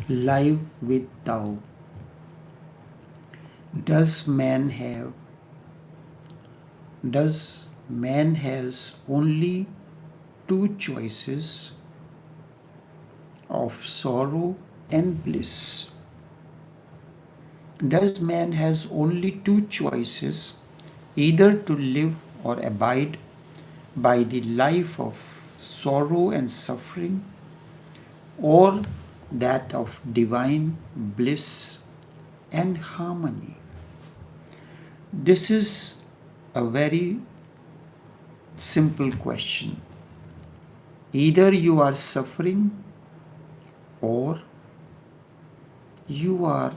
Live with Tao. Does man have does man has only two choices of sorrow and bliss? Does man has only two choices, either to live or abide by the life of sorrow and suffering, or that of divine bliss and harmony? This is a very simple question. Either you are suffering or you are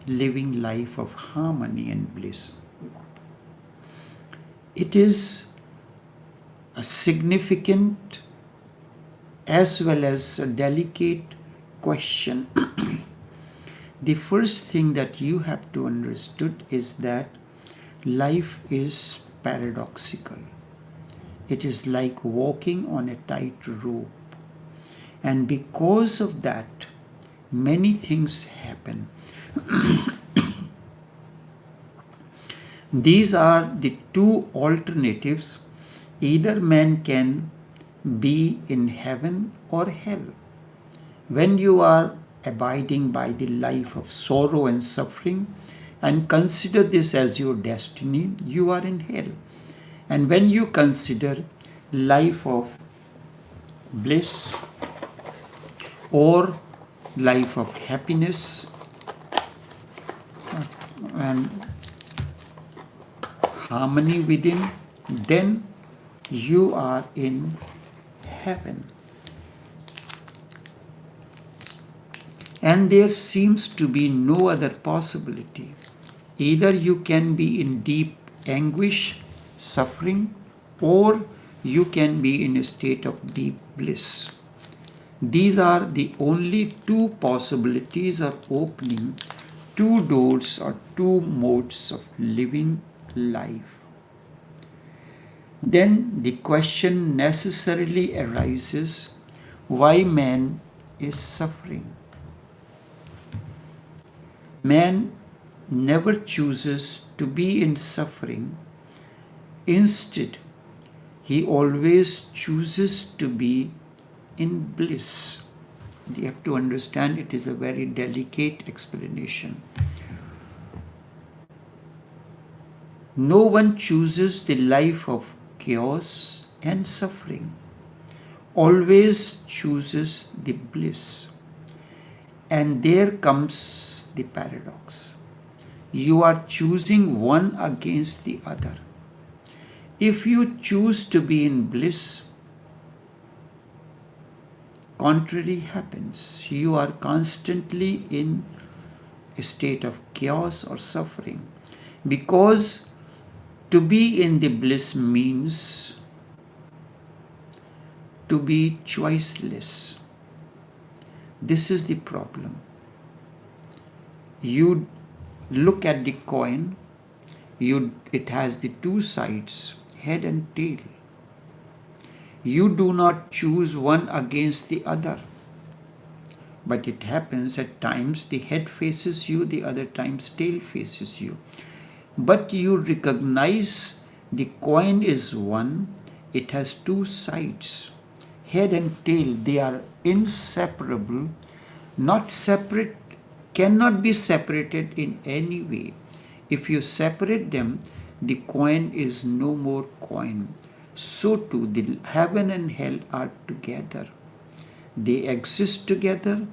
living life of harmony and bliss. It is a significant as well as a delicate question. The first thing that you have to understood is that life is paradoxical. It is like walking on a tightrope. And because of that, many things happen. These are the two alternatives. Either man can be in heaven or hell. When you are abiding by the life of sorrow and suffering and consider this as your destiny, you are in hell. And when you consider life of bliss or life of happiness and harmony within, then you are in heaven. And there seems to be no other possibility. Either you can be in deep anguish, suffering, or you can be in a state of deep bliss. These are the only two possibilities of opening two doors or two modes of living life. Then the question necessarily arises, why man is suffering? Man never chooses to be in suffering. Instead, he always chooses to be in bliss. You have to understand it is a very delicate explanation. No one chooses the life of chaos and suffering. Always chooses the bliss. And there comes the paradox. You are choosing one against the other. If you choose to be in bliss, contrary happens. You are constantly in a state of chaos or suffering. Because to be in the bliss means to be choiceless. This is the problem. You look at the coin, it has the two sides, head and tail. You do not choose one against the other. But it happens at times the head faces you, the other times tail faces you. But you recognize the coin is one, it has two sides. Head and tail, they are inseparable, not separate, cannot be separated in any way. If you separate them, the coin is no more coin. So too, the heaven and hell are together. They exist together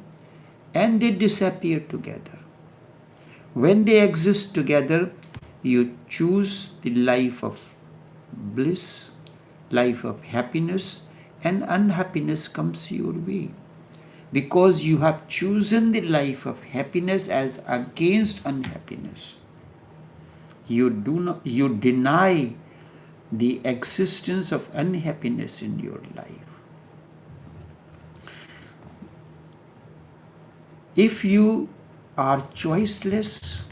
and they disappear together. When they exist together, you choose the life of bliss, life of happiness, and unhappiness comes your way. Because you have chosen the life of happiness as against unhappiness. You deny the existence of unhappiness in your life. If you are choiceless,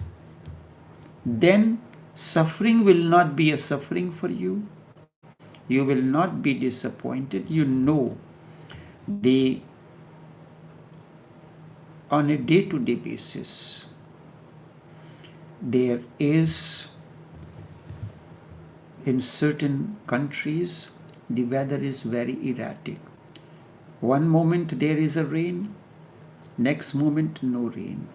then suffering will not be a suffering for you. You will not be disappointed. You know the on a day-to-day basis. There is, in certain countries, the weather is very erratic. One moment there is a rain, next moment no rain.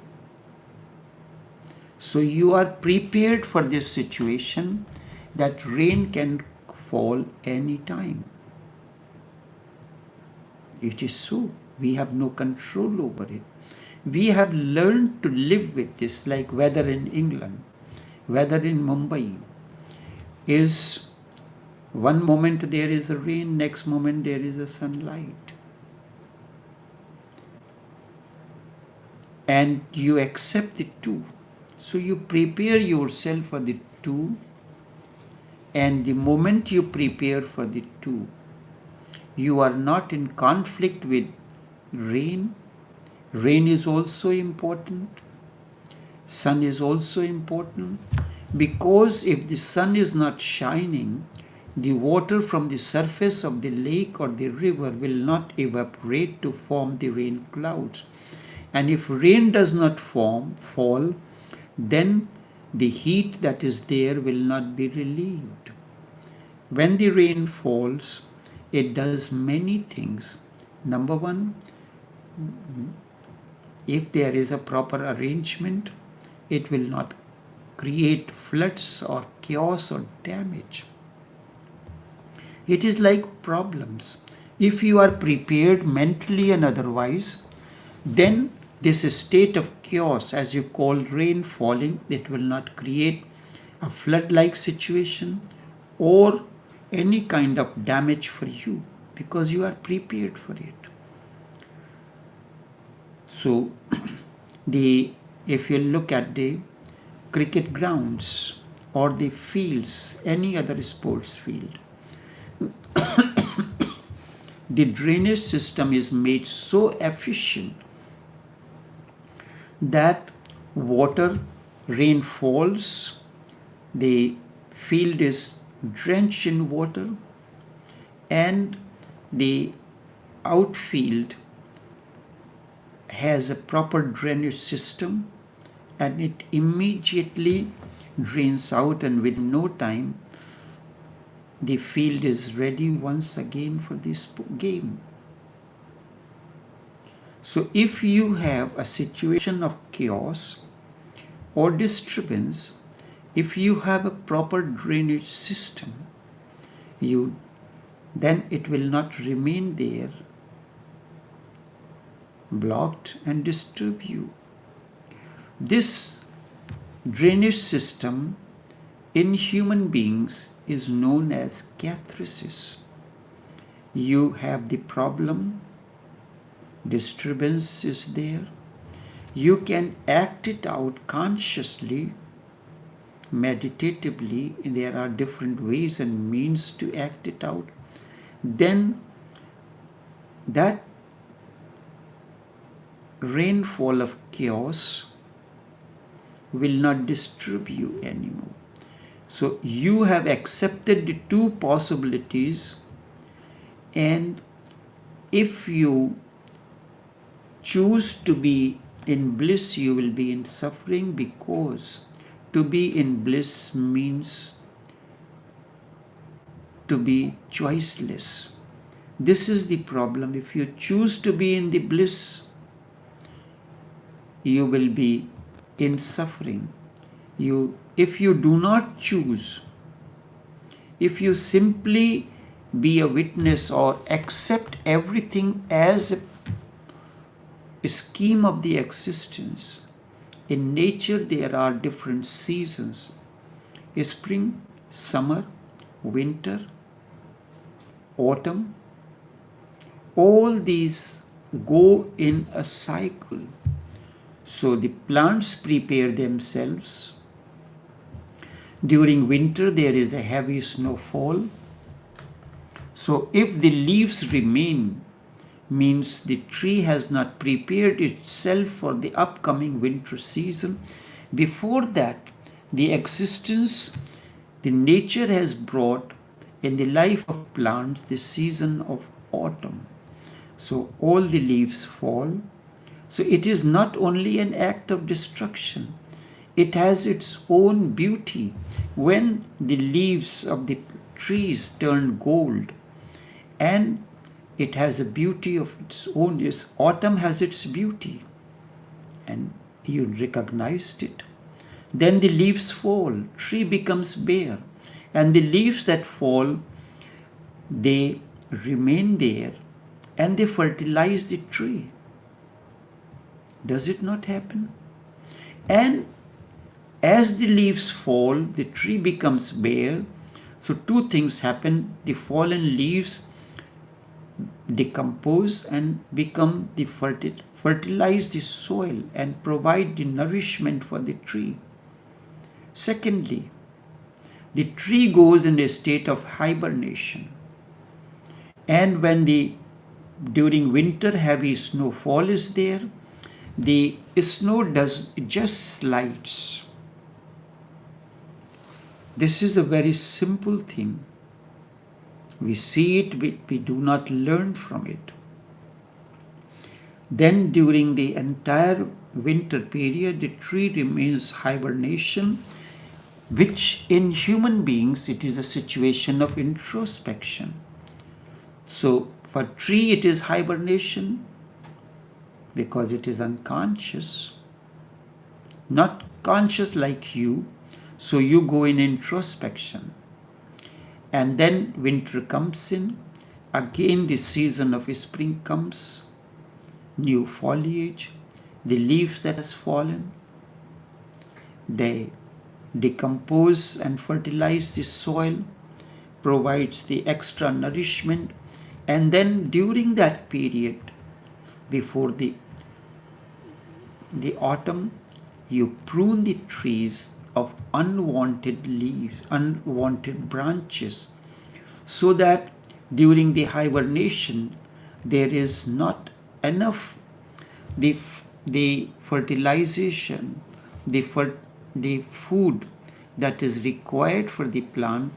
So you are prepared for this situation that rain can fall any time. It is so. We have no control over it. We have learned to live with this, like weather in England, weather in Mumbai is one moment there is a rain, next moment there is a sunlight. And you accept the two. So you prepare yourself for the two, and the moment you prepare for the two, you are not in conflict with rain. Rain is also important. Sun is also important, because if the sun is not shining, the water from the surface of the lake or the river will not evaporate to form the rain clouds. And if rain does not fall, then the heat that is there will not be relieved. When the rain falls, it does many things. Number one, if there is a proper arrangement, it will not create floods or chaos or damage. It is like problems. If you are prepared mentally and otherwise, then this state of chaos, as you call rain falling, it will not create a flood-like situation or any kind of damage for you, because you are prepared for it. So, if you look at the cricket grounds or the fields, any other sports field, the drainage system is made so efficient that rain falls, the field is drenched in water, and the outfield has a proper drainage system, and it immediately drains out, and within no time the field is ready once again for this game. So if you have a situation of chaos or disturbance, if you have a proper drainage system, then it will not remain there blocked and disturb you. This drainage system in human beings is known as catharsis. You have the problem, disturbance is there. You can act it out consciously, meditatively. There are different ways and means to act it out. Then that rainfall of chaos will not disturb you anymore. So you have accepted the two possibilities, and if you choose to be in bliss, you will be in suffering, because to be in bliss means to be choiceless. This is the problem. If you choose to be in the bliss, you will be in suffering. If you do not choose, if you simply be a witness or accept everything as a scheme of the existence, in nature there are different seasons: spring, summer, winter, autumn. All these go in a cycle. So the plants prepare themselves. During winter there is a heavy snowfall. So if the leaves remain, means the tree has not prepared itself for the upcoming winter season. Before that, the existence, the nature has brought in the life of plants the season of autumn. So all the leaves fall, So it is not only an act of destruction, it has its own beauty. When the leaves of the trees turn gold, and it has a beauty of its own, yes, autumn has its beauty, and you recognized it. Then the leaves fall, tree becomes bare, and the leaves that fall, they remain there and they fertilize the tree. Does it not happen? And as the leaves fall, the tree becomes bare. So two things happen. The fallen leaves decompose and become the fertilize the soil and provide the nourishment for the tree. Secondly, the tree goes in a state of hibernation. And when during winter heavy snowfall is there, the snow just slides. This is a very simple thing. We see it, we do not learn from it. Then during the entire winter period, the tree remains hibernation, which in human beings, it is a situation of introspection. So for tree, it is hibernation because it is unconscious, not conscious like you. So you go in introspection. And then winter comes in, again the season of spring comes, new foliage, the leaves that has fallen, they decompose and fertilize the soil, provides the extra nourishment, and then during that period, before the autumn, you prune the trees of unwanted leaves, unwanted branches, so that during the hibernation there is not enough the fertilization, the food that is required for the plant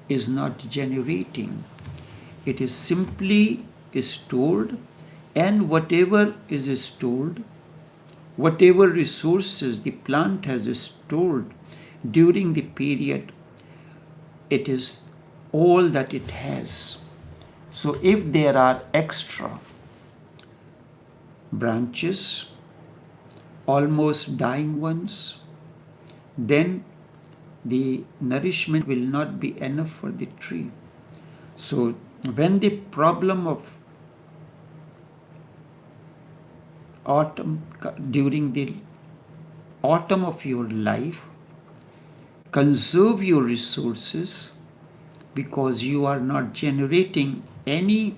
is not generating. It is simply stored, and whatever is stored, whatever resources the plant has stored during the period, it is all that it has. So if there are extra branches, almost dying ones, then the nourishment will not be enough for the tree. So when the problem of autumn, during the autumn of your life, conserve your resources because you are not generating any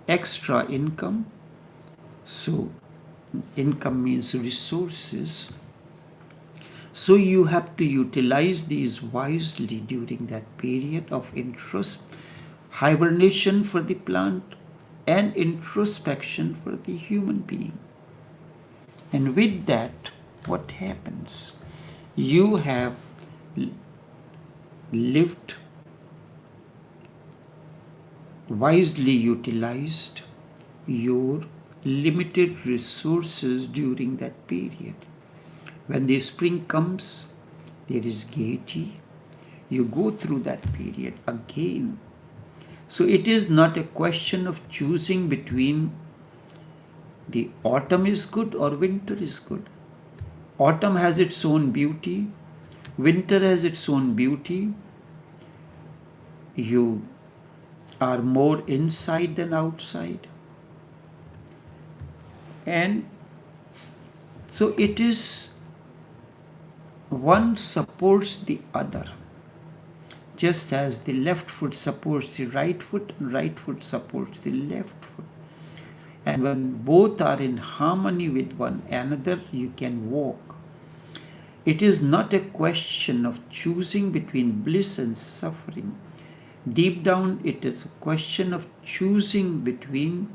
extra income. So income means resources. So you have to utilize these wisely during that period of hibernation for the plant and introspection for the human being. And with that, what happens? You have lived, wisely utilized your limited resources during that period. When the spring comes, there is gaiety. You go through that period again. So it is not a question of choosing between the autumn is good or winter is good. Autumn has its own beauty. Winter has its own beauty. You are more inside than outside. And so it is, one supports the other. Just as the left foot supports the right foot supports the left foot. And when both are in harmony with one another, you can walk. It is not a question of choosing between bliss and suffering. Deep down, it is a question of choosing between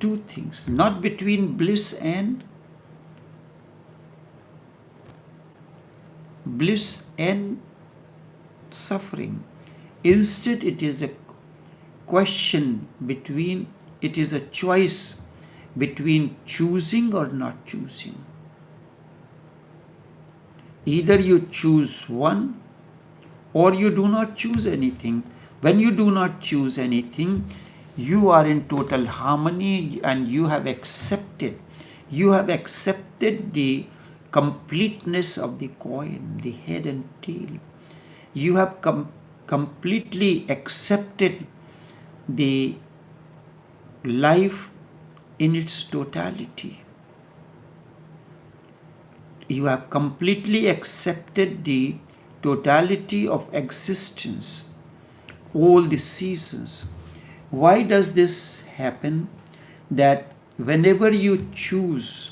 two things, not between bliss and suffering. Instead, it is a question between, it is a choice between choosing or not choosing. Either you choose one or you do not choose anything. When you do not choose anything, you are in total harmony and you have accepted the completeness of the coin, the head and tail. You have completely accepted the life in its totality. You have completely accepted the totality of existence, all the seasons. Why does this happen? That whenever you choose,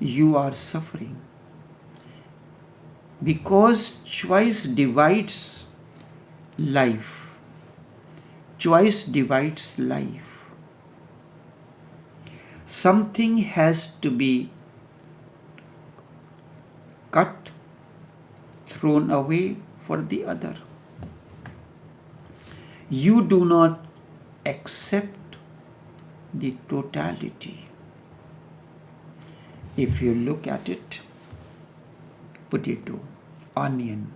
you are suffering. Because choice divides life. Choice divides life. Something has to be cut, thrown away for the other. You do not accept the totality. If you look at it, potato, onion,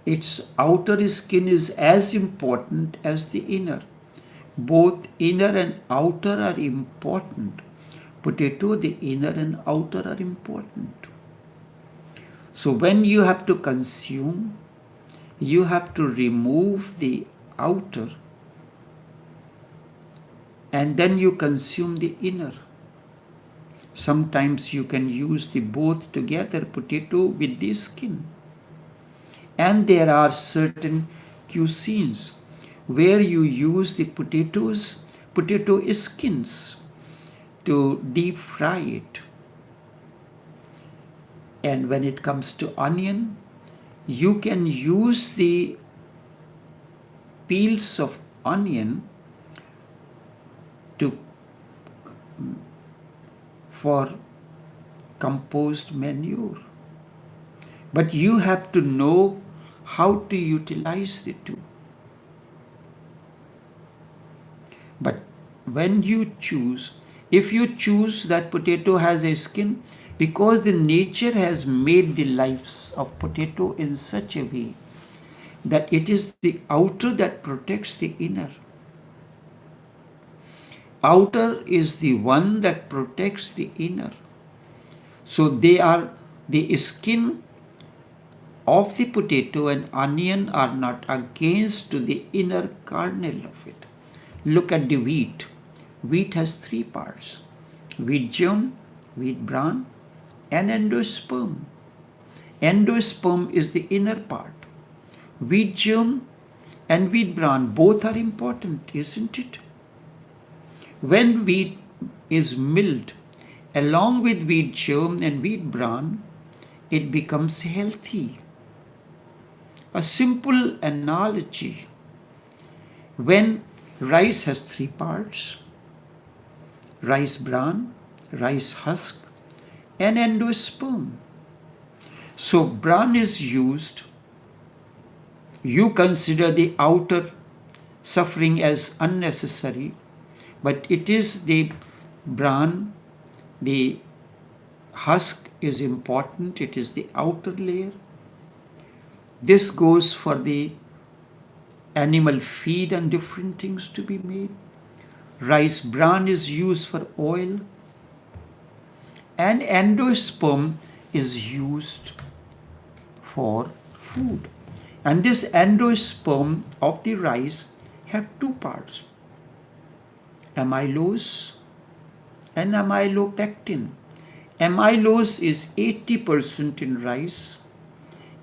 its outer skin is as important as the inner. Both inner and outer are important. Potato, the inner and outer are important. So when you have to consume, you have to remove the outer and then you consume the inner. Sometimes you can use the both together, potato with the skin. And there are certain cuisines where you use the potato skins to deep fry it. And when it comes to onion, you can use the peels of onion for compost manure. But you have to know how to utilize the two. But when you choose, if you choose that potato has a skin, because the nature has made the lives of potato in such a way that it is the outer that protects the inner. Outer is the one that protects the inner. So they are the skin of the potato and onion are not against to the inner kernel of it. Look at the wheat. Wheat has three parts: wheat germ, wheat bran, and endosperm. Endosperm is the inner part. Wheat germ and wheat bran both are important, isn't it? When wheat is milled along with wheat germ and wheat bran, it becomes healthy. A simple analogy: when rice has three parts: rice bran, rice husk, and endosperm. So bran is used. You consider the outer suffering as unnecessary, but it is the bran, the husk is important, it is the outer layer. This goes for the animal feed and different things to be made. Rice bran is used for oil, and endosperm is used for food. And this endosperm of the rice have two parts: amylose and amylopectin. Amylose is 80% in rice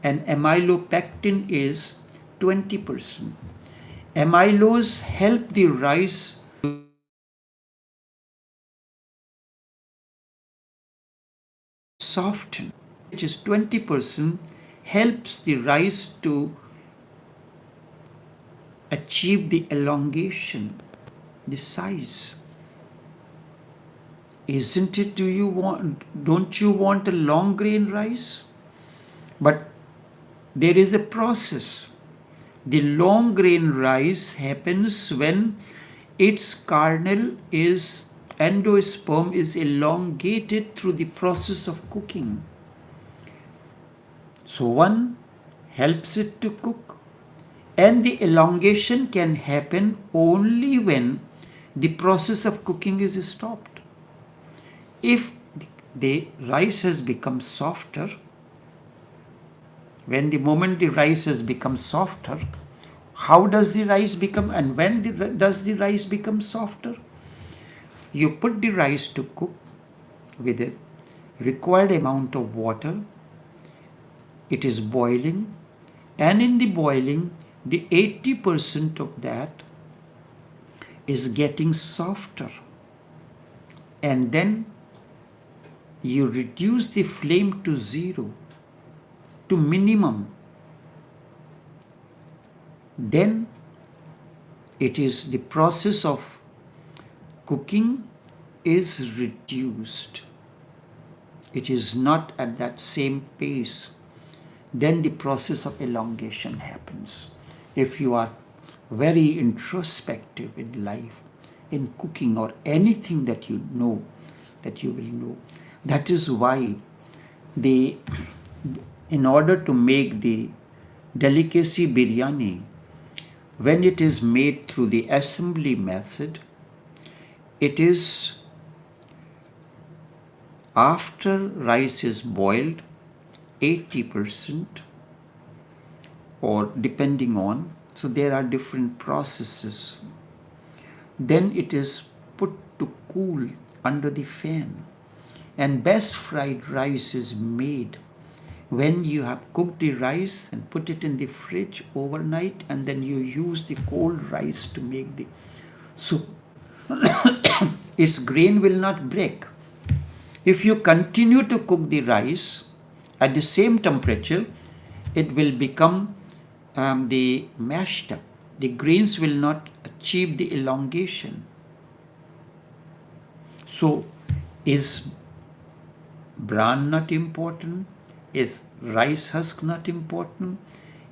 and amylopectin is 20%. Amylose help the rice soften, which is 20%, helps the rice to achieve the elongation, the size. Isn't it? Don't you want a long grain rice? But there is a process. The long grain rice happens when its kernel is endosperm is elongated through the process of cooking. So one helps it to cook, and the elongation can happen only when the process of cooking is stopped. If the rice has become softer, when the moment the rice has become softer, how does the rice become, and when does the rice become softer? You put the rice to cook with a required amount of water. It is boiling, and in the boiling, the 80% of that is getting softer. And then you reduce the flame to zero, to minimum. Then it is the process of cooking is reduced. It is not at that same pace. Then the process of elongation happens. If you are very introspective in life, in cooking or anything that you know, that you will know. That is why in order to make the delicacy biryani, when it is made through the assembly method, it is after rice is boiled 80% or depending on, so there are different processes. Then it is put to cool under the fan, and best fried rice is made when you have cooked the rice and put it in the fridge overnight, and then you use the cold rice to make the soup. Its grain will not break. If you continue to cook the rice at the same temperature, it will become the mashed up. The grains will not achieve the elongation. So, is bran not important? Is rice husk not important?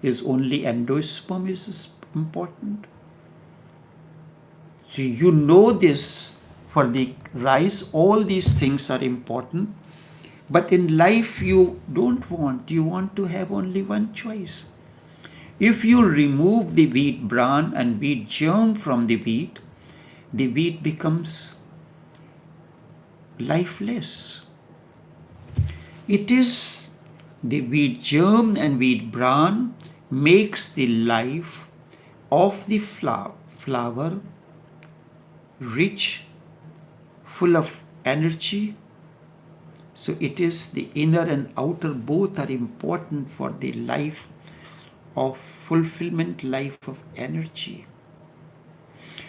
Is only endosperm is important? So you know this. For the rice, all these things are important. But in life you want to have only one choice. If you remove the wheat bran and wheat germ from the wheat becomes lifeless. It is the wheat germ and wheat bran makes the life of the flower rich, full of energy. So it is the inner and outer, both are important for the life of fulfillment, life of energy.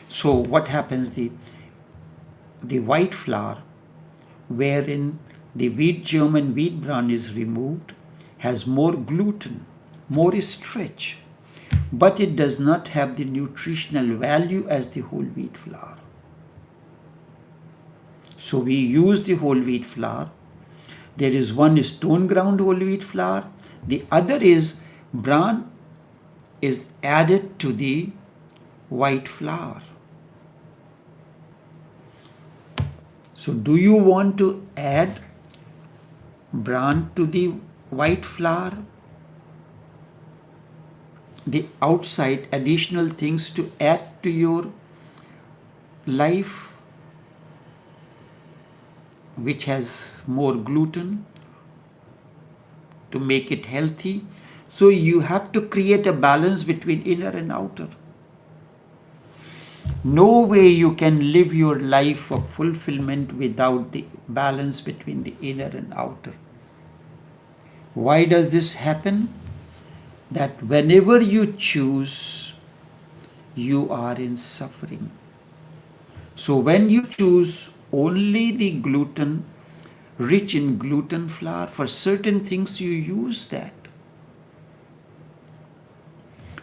So what happens? The white flour, wherein the wheat germ and wheat bran is removed, has more gluten, more starch, but it does not have the nutritional value as the whole wheat flour. So we use the whole wheat flour. There is one stone ground whole wheat flour. The other is bran is added to the white flour. So do you want to add bran to the white flour? The outside additional things to add to your life, which has more gluten to make it healthy. So you have to create a balance between inner and outer. No way you can live your life of fulfillment without the balance between the inner and outer. Why does this happen? That whenever you choose, you are in suffering. So when you choose only the gluten, rich in gluten flour, for certain things you use that.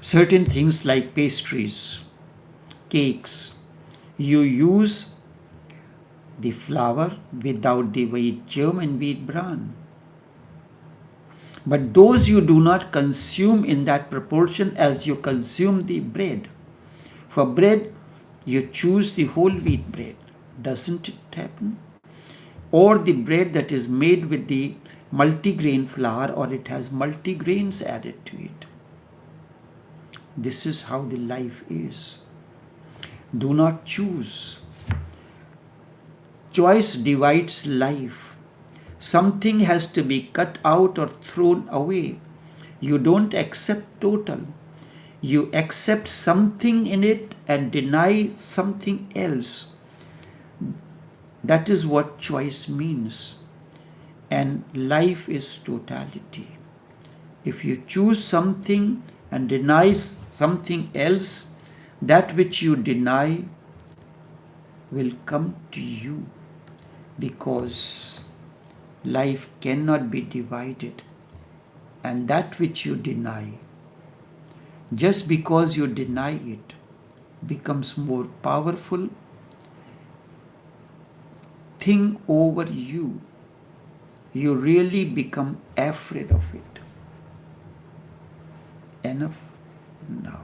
Certain things like pastries, cakes, you use the flour without the wheat germ and wheat bran. But those you do not consume in that proportion as you consume the bread. For bread, you choose the whole wheat bread. Doesn't it happen? Or the bread that is made with the multigrain flour, or it has multigrains added to it. This is how the life is. Do not choose. Choice divides life. Something has to be cut out or thrown away. You don't accept total. You accept something in it and deny something else. That is what choice means. And life is totality. If you choose something and deny something else, that which you deny will come to you, because life cannot be divided. And that which you deny, just because you deny it, becomes more powerful thing over you. You really become afraid of it. Enough now.